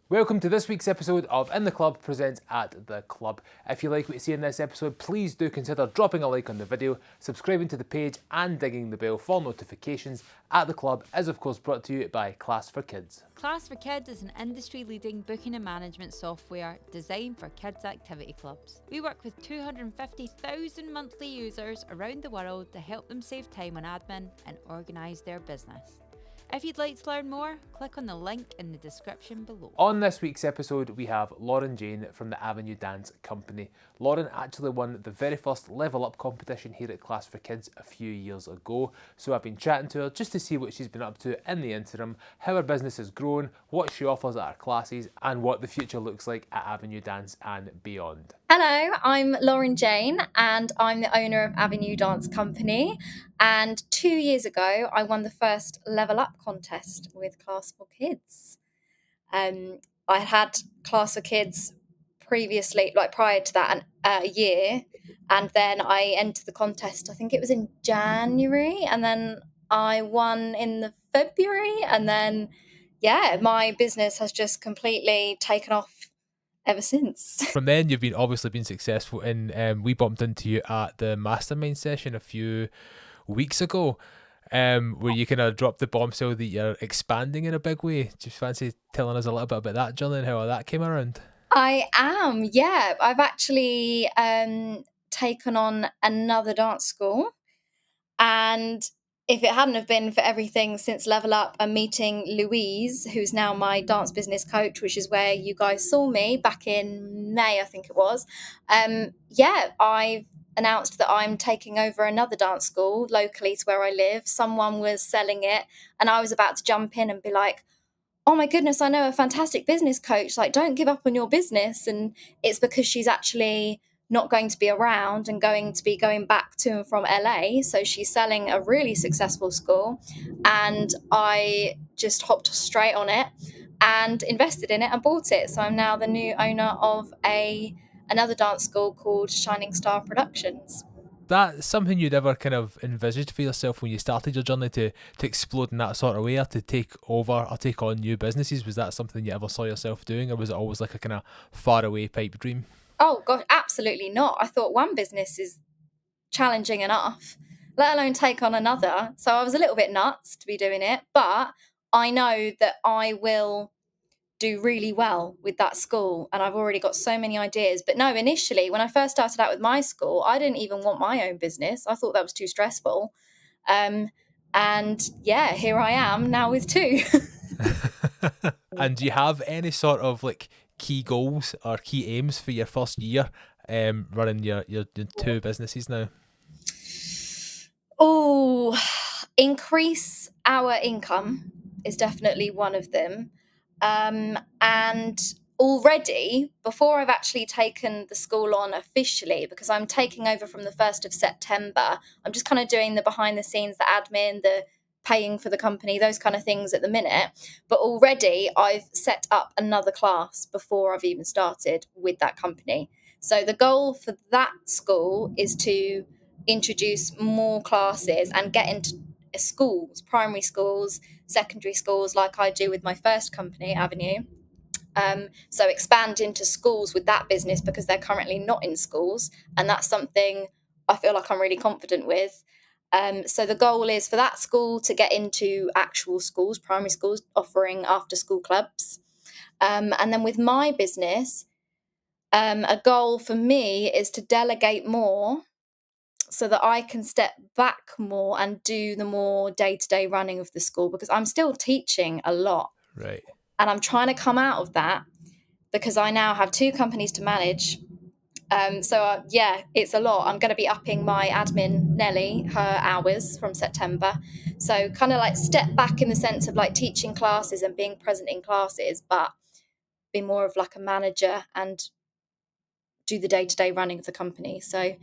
Welcome to this week's episode of In the Club presents At the Club. If you like what you see in this episode, please do consider dropping a like on the video, subscribing to the page and dinging the bell for notifications. At the Club is of course brought to you by ClassForKids. ClassForKids is an industry-leading booking and management software designed for kids' activity clubs. We work with 250,000 monthly users around the world to help them save time on admin and organise their business. If you'd like to learn more, click on the link in the description below. On this week's episode, we have Lauren Jayne from the Avenue Dance Company. Lauren actually won the very first Level Up competition here at ClassForKids a few years ago, so I've been chatting to her just to see what she's been up to in the interim, how her business has grown, what she offers at her classes, and what the future looks like at Avenue Dance and beyond. Hello, I'm Lauren Jayne and I'm the owner of Avenue Dance Company. And 2 years ago, I won the first Level Up contest with ClassForKids. I had ClassForKids previously, like prior to that, a year. And then I entered the contest, I think it was in January. And then I won in the February. And then, yeah, my business has just completely taken off ever since. From then, you've obviously been successful, and we bumped into you at the mastermind session a few weeks ago, where you kind of dropped the bombshell that you're expanding in a big way. Do you fancy telling us a little bit about that journey and how that came around? I am, yeah. I've actually taken on another dance school, and if it hadn't have been for everything since Level Up and meeting Louise, who's now my dance business coach, which is where you guys saw me back in May, I think it was. Yeah, I've announced that I'm taking over another dance school locally to where I live. Someone was selling it, and I was about to jump in and be like, oh my goodness, I know a fantastic business coach. Like, don't give up on your business. And it's because she's actually not going to be around and going to be going back to and from LA. So she's selling a really successful school. And I just hopped straight on it and invested in it and bought it. So I'm now the new owner of another dance school called Shining Star Productions. That something you'd ever kind of envisaged for yourself when you started your journey to explode in that sort of way, or to take over or take on new businesses? Was that something you ever saw yourself doing, or was it always like a kind of far away pipe dream? Oh, God, absolutely not. I thought one business is challenging enough, let alone take on another. So I was a little bit nuts to be doing it, but I know that I will do really well with that school, and I've already got so many ideas. But no, initially when I first started out with my school, I didn't even want my own business. I thought that was too stressful. And yeah, here I am now with two. And do you have any sort of like key goals or key aims for your first year running your two businesses now? Oh, increase our income is definitely one of them. And already, before I've actually taken the school on officially, because I'm taking over from the 1st of September, I'm just kind of doing the behind the scenes, the admin, the paying for the company, those kind of things at the minute. But already I've set up another class before I've even started with that company. So the goal for that school is to introduce more classes and get into schools, primary schools, secondary schools, like I do with my first company, Avenue. So expand into schools with that business because they're currently not in schools. And that's something I feel like I'm really confident with. So the goal is for that school to get into actual schools, primary schools, offering after school clubs. And then with my business, a goal for me is to delegate more so that I can step back more and do the more day-to-day running of the school, because I'm still teaching a lot. Right. And I'm trying to come out of that because I now have two companies to manage. Yeah, it's a lot. I'm going to be upping my admin, Nelly, her hours from September. So kind of like step back in the sense of like teaching classes and being present in classes, but be more of like a manager and do the day-to-day running of the company. So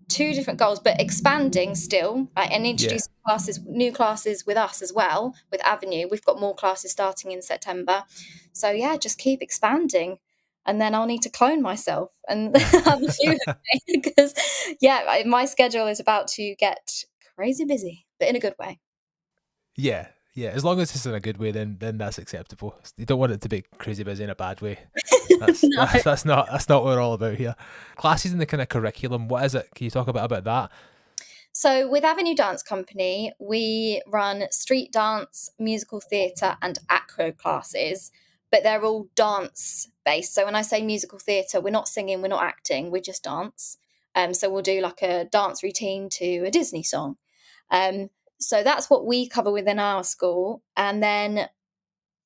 two different goals, but expanding still, and introducing classes, new classes with us as well, with Avenue. We've got more classes starting in September. So yeah, just keep expanding. And then I'll need to clone myself and have a few because my schedule is about to get crazy busy, but in a good way. Yeah, Yeah, as long as it's in a good way, then that's acceptable. You don't want it to be crazy busy in a bad way. That's No. that's not what we're all about here. Classes and the kind of curriculum. What is it? Can you talk a bit about that? So with Avenue Dance Company, we run street dance, musical theatre, and acro classes, but they're all dance based. So when I say musical theatre, we're not singing, we're not acting, we're just dance. So we'll do like a dance routine to a Disney song. Um, so that's what we cover within our school. And then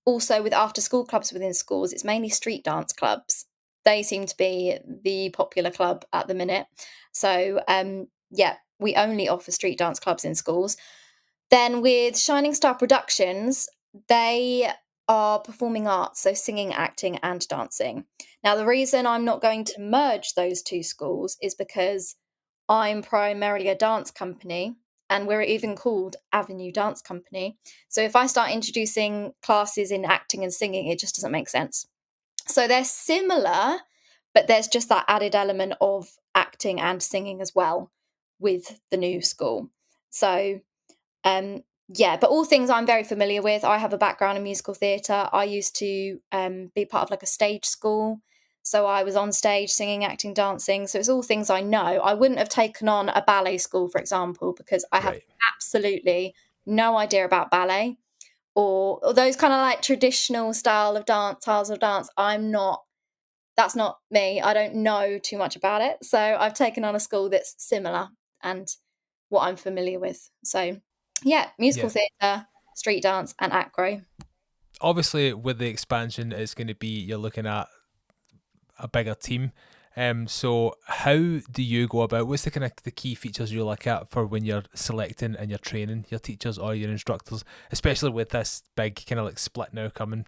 also with after school clubs within schools, it's mainly street dance clubs. They seem to be the popular club at the minute. So yeah, we only offer street dance clubs in schools. Then with Shining Star Productions, they are performing arts, so singing, acting, and dancing. Now, the reason I'm not going to merge those two schools is because I'm primarily a dance company and we're even called Avenue Dance Company. So if I start introducing classes in acting and singing, it just doesn't make sense. So they're similar, but there's just that added element of acting and singing as well with the new school. So yeah, but all things I'm very familiar with. I have a background in musical theatre. I used to be part of like a stage school. So I was on stage singing, acting, dancing. So it's all things I know. I wouldn't have taken on a ballet school, for example, because I have Right. absolutely no idea about ballet or those kind of like traditional styles of dance. That's not me. I don't know too much about it. So I've taken on a school that's similar and what I'm familiar with. So yeah, musical Yeah. theatre, street dance, and acro. Obviously, with the expansion, it's going to be you're looking at a bigger team. So how do you go about? What's the kind of the key features you look at for when you're selecting and you're training your teachers or your instructors, especially with this big kind of like split now coming?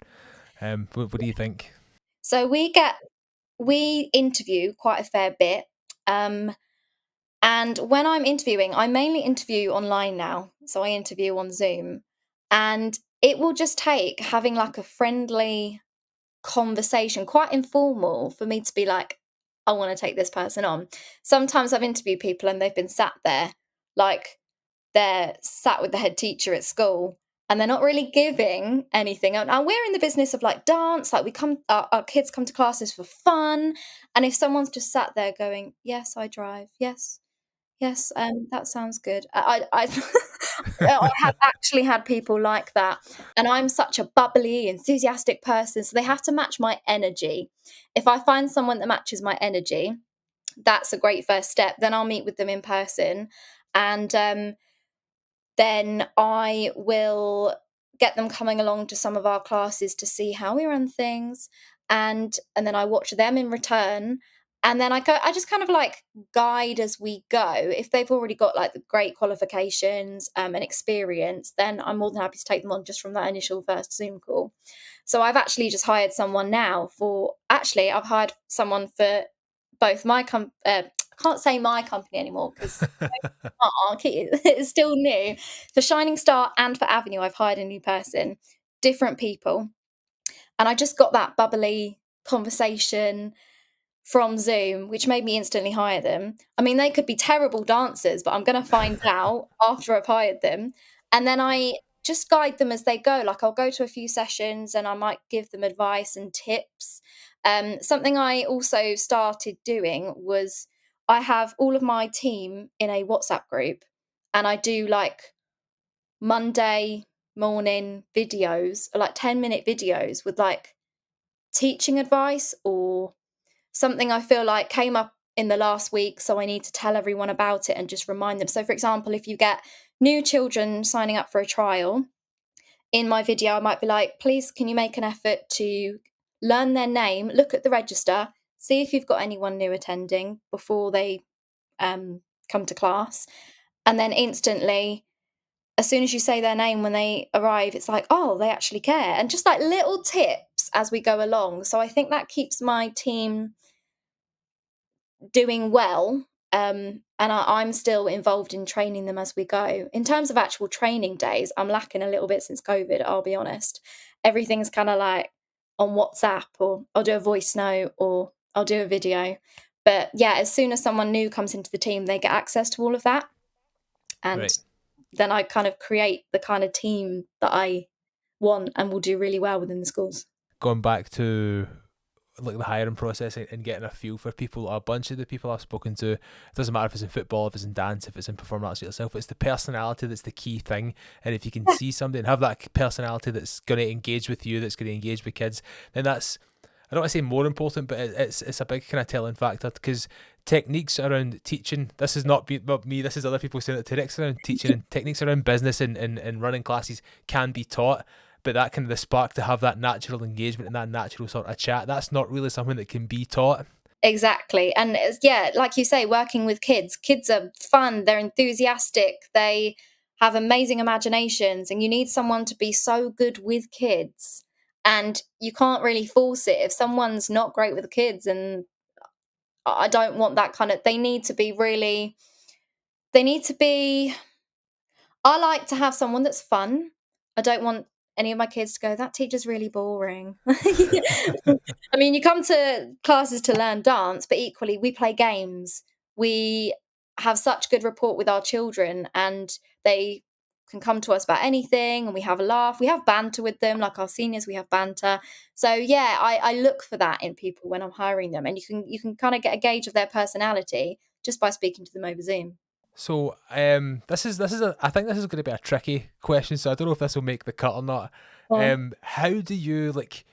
What do you think? So we interview quite a fair bit. And when I'm interviewing, I mainly interview online now. So I interview on Zoom. And it will just take having like a friendly conversation, quite informal, for me to be like, I want to take this person on. Sometimes I've interviewed people and they've been sat there, like they're sat with the head teacher at school and they're not really giving anything. And we're in the business of like dance, like our kids come to classes for fun. And if someone's just sat there going, yes, I drive, yes, yes, that sounds good. I have actually had people like that, and I'm such a bubbly, enthusiastic person, so they have to match my energy. If I find someone that matches my energy, that's a great first step. Then I'll meet with them in person, and then I will get them coming along to some of our classes to see how we run things, and then I watch them in return, and then I just kind of like guide as we go. If they've already got like the great qualifications and experience, then I'm more than happy to take them on just from that initial first Zoom call. So I've actually just hired someone now I've hired someone for both I can't say my company anymore because it's still new. For Shining Star and for Avenue, I've hired a new person, different people. And I just got that bubbly conversation from Zoom, which made me instantly hire them. I mean, they could be terrible dancers, but I'm going to find out after I've hired them. And then I just guide them as they go. Like I'll go to a few sessions and I might give them advice and tips. Something I also started doing was I have all of my team in a WhatsApp group and I do like Monday morning videos, like 10-minute videos with like teaching advice or something I feel like came up in the last week, so I need to tell everyone about it and just remind them. So, for example, if you get new children signing up for a trial, in my video, I might be like, please, can you make an effort to learn their name, look at the register, see if you've got anyone new attending before they come to class. And then instantly, as soon as you say their name when they arrive, it's like, oh, they actually care. And just like little tips as we go along. So I think that keeps my team doing well. And I'm still involved in training them as we go. In terms of actual training days, I'm lacking a little bit since COVID, I'll be honest. Everything's kind of like on WhatsApp, or I'll do a voice note, or I'll do a video. But yeah, as soon as someone new comes into the team, they get access to all of that. And Right. then I kind of create the kind of team that I want and will do really well within the schools. Going back to like the hiring process and getting a feel for people, a bunch of the people I've spoken to, it doesn't matter if it's in football, if it's in dance, if it's in performing arts yourself, it's the personality that's the key thing. And if you can see somebody and have that personality that's going to engage with you, that's going to engage with kids, then that's, I don't want to say more important, but it's a big kind of telling factor, because techniques around teaching, this is not me, this is other people saying that techniques around teaching and techniques around business and running classes can be taught, but that kind of the spark to have that natural engagement and that natural sort of chat, that's not really something that can be taught. Exactly. And yeah, like you say, working with kids are fun, they're enthusiastic, they have amazing imaginations, and you need someone to be so good with kids. And you can't really force it. If someone's not great with the kids, and I don't want that kind of, they need to be really, they need to be, I like to have someone that's fun. I don't want any of my kids to go, that teacher's really boring. I mean, you come to classes to learn dance, but equally, we play games. We have such good rapport with our children, and they can come to us about anything, and we have a laugh. We have banter with them, like our seniors, we have banter. So yeah, I look for that in people when I'm hiring them, and you can kind of get a gauge of their personality just by speaking to them over Zoom. So this is a, I think this is going to be a tricky question, so I don't know if this will make the cut or not. Well, How do you like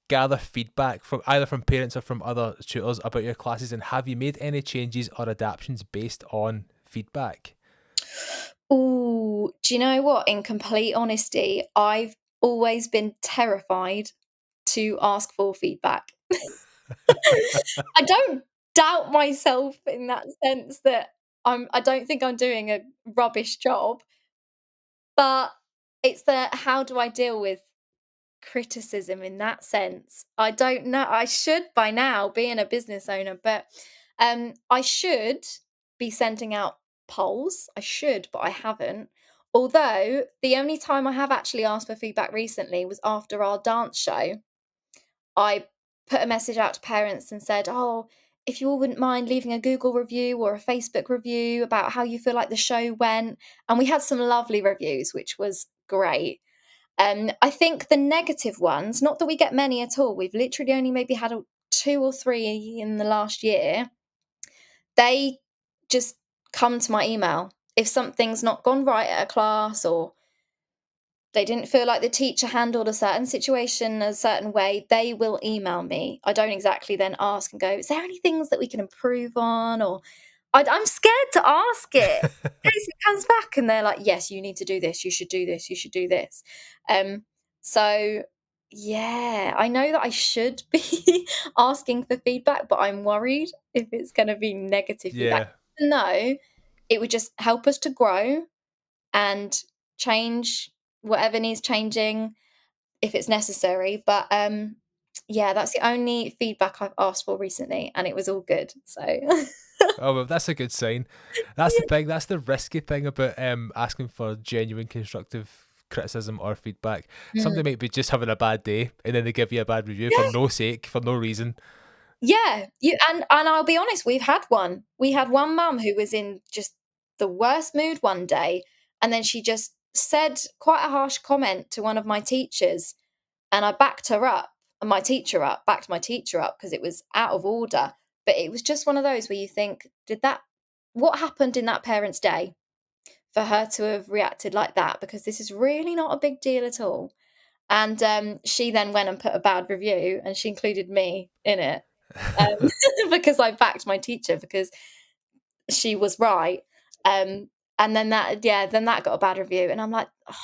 gather feedback from either from parents or from other tutors about your classes, and have you made any changes or adaptations based on feedback? ooh, do you know what? In complete honesty, I've always been terrified to ask for feedback. I don't doubt myself in that sense that I don't think I'm doing a rubbish job, but it's the how do I deal with criticism in that sense? I don't know. I should by now being a business owner, but I should be sending out polls. I should, but I haven't. Although the only time I have actually asked for feedback recently was after our dance show. I put a message out to parents and said, "Oh, if you all wouldn't mind leaving a Google review or a Facebook review about how you feel like the show went." And we had some lovely reviews, which was great. I think the negative ones, not that we get many at all, we've literally only maybe had two or three in the last year. They just come to my email. If something's not gone right at a class, or they didn't feel like the teacher handled a certain situation a certain way, they will email me. I don't exactly then ask and go, "Is there any things that we can improve on?" Or I'm scared to ask it. In case it comes back and they're like, "Yes, you need to do this. You should do this. You should do this." Um, so yeah, I know that I should be asking for feedback, but I'm worried if it's going to be negative feedback. Yeah. No, it would just help us to grow and change whatever needs changing if it's necessary. But yeah, that's the only feedback I've asked for recently, and it was all good. So Oh well, that's a good sign. That's the thing. That's the risky thing about asking for genuine constructive criticism or feedback. Mm. Somebody might be just having a bad day, and then they give you a bad review for Yeah, no sake, for no reason. yeah. You and I'll be honest, we've had one. We had one mum who was in just the worst mood one day, and then she just said quite a harsh comment to one of my teachers, and I backed her up, and backed my teacher up because it was out of order. But it was just one of those where you think, what happened in that parent's day for her to have reacted like that? Because this is really not a big deal at all. And she then went and put a bad review, and she included me in it because I backed my teacher because she was right. And then that got a bad review, and I'm like, oh.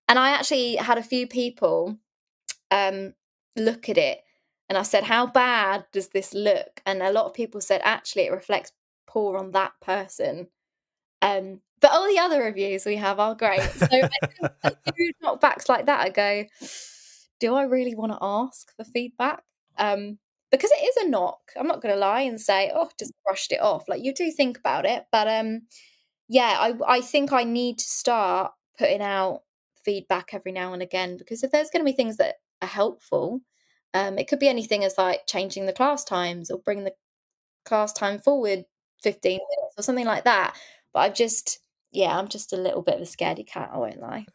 And I actually had a few people um, look at it. And I said, "How bad does this look?" And a lot of people said, "Actually, it reflects poor on that person." But all the other reviews we have are great. So I think a few knockbacks like that, I go, "Do I really want to ask for feedback?" Because it is a knock. I'm not going to lie and say, "Oh, just brushed it off." Like you do think about it, but yeah, I think I need to start putting out feedback every now and again, because if there's going to be things that are helpful, it could be anything as like changing the class times or bringing the class time forward 15 minutes or something like that. But I've just, yeah, I'm just a little bit of a scaredy cat, I won't lie.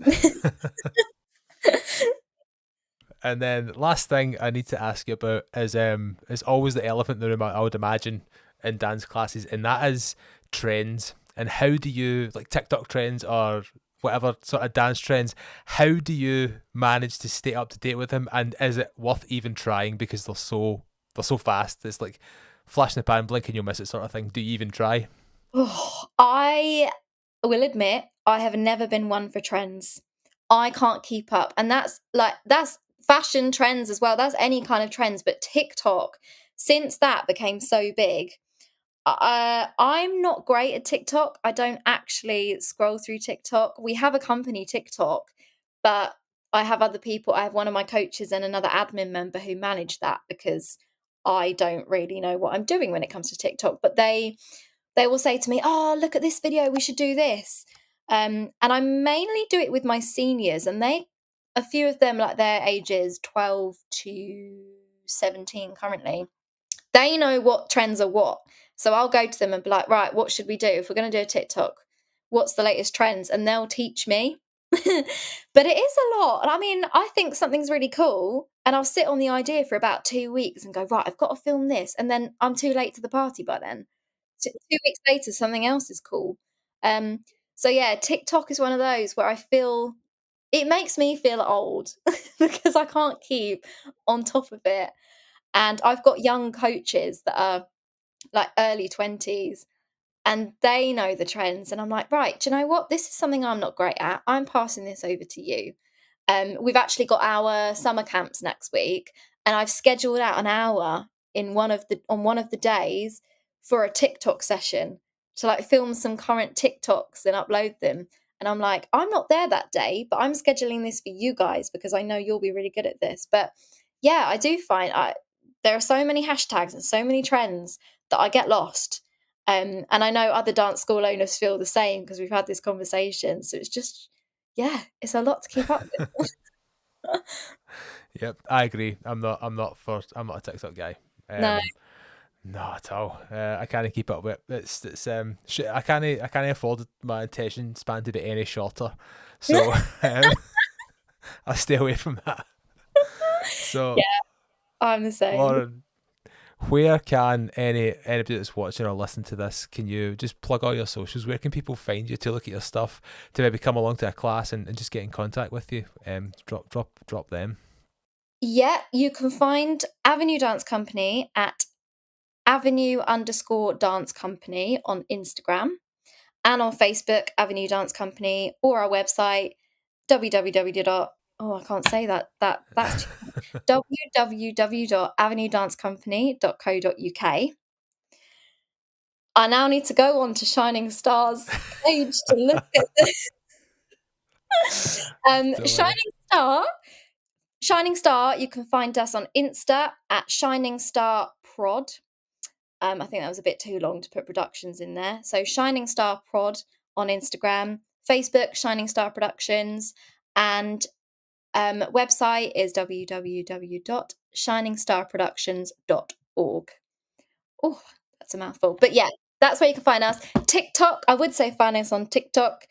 And then last thing I need to ask you about is always the elephant in the room, I would imagine, in dance classes, and that is trends. And how do you, like TikTok trends or whatever sort of dance trends, how do you manage to stay up to date with them? And is it worth even trying because they're so fast? It's like flash in the pan, blink and you'll miss it sort of thing. Do you even try? Oh, I will admit I have never been one for trends. I can't keep up. And that's fashion trends as well. That's any kind of trends. But TikTok, since that became so big, I'm not great at TikTok. I don't actually scroll through TikTok. We have a company TikTok, but I have other people. I have one of my coaches and another admin member who manage that because I don't really know what I'm doing when it comes to TikTok. But they will say to me, "Oh, look at this video. We should do this." And I mainly do it with my seniors, and a few of them, like their ages 12 to 17 currently, they know what trends are what. So I'll go to them and be like, right, what should we do? If we're going to do a TikTok, what's the latest trends? And they'll teach me. But it is a lot. And I mean, I think something's really cool. And I'll sit on the idea for about 2 weeks and go, right, I've got to film this. And then I'm too late to the party by then. 2 weeks later, something else is cool. Um, so yeah, TikTok is one of those where I feel it makes me feel old because I can't keep on top of it. And I've got young coaches that are like early 20s and they know the trends. And I'm like, right, do you know what? This is something I'm not great at. I'm passing this over to you. We've actually got our summer camps next week, and I've scheduled out an hour on one of the days for a TikTok session to like film some current TikToks and upload them. And I'm like, I'm not there that day, but I'm scheduling this for you guys because I know you'll be really good at this. But yeah, I do find there are so many hashtags and so many trends that I get lost. And I know other dance school owners feel the same because we've had this conversation. So it's just, yeah, it's a lot to keep up with. Yep, I agree. I'm not a TikTok guy. No. Not at all. I can't keep up with it. I can't afford my attention span to be any shorter, so I stay away from that. So, Yeah, I'm the same. Lauren, where can anybody that's watching or listening to this, can you just plug all your socials? Where can people find you to look at your stuff, to maybe come along to a class and just get in contact with you? Drop them. Yeah, you can find Avenue Dance Company at avenue_dance company on Instagram and on Facebook, Avenue Dance Company, or our website, www. Oh, I can't say that. That's www.avenuedancecompany.co.uk. I now need to go on to Shining Star's page to look at this. Don't worry. Shining Star, you can find us on Insta at Shining Star Prod. I think that was a bit too long to put productions in there. So Shining Star Prod on Instagram, Facebook, Shining Star Productions, and website is www.shiningstarproductions.org. Oh, that's a mouthful. But yeah, that's where you can find us. TikTok, I would say find us on TikTok.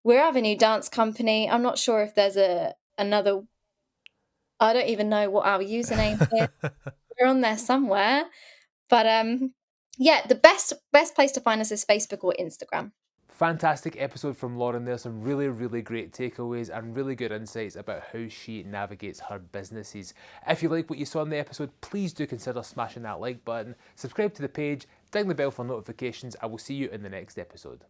We're Avenue Dance Company. I'm not sure if there's another. I don't even know what our username is. We're on there somewhere. But yeah, the best place to find us is Facebook or Instagram. Fantastic episode from Lauren there. Some really, really great takeaways and really good insights about how she navigates her businesses. If you like what you saw in the episode, please do consider smashing that like button, subscribe to the page, ding the bell for notifications. I will see you in the next episode.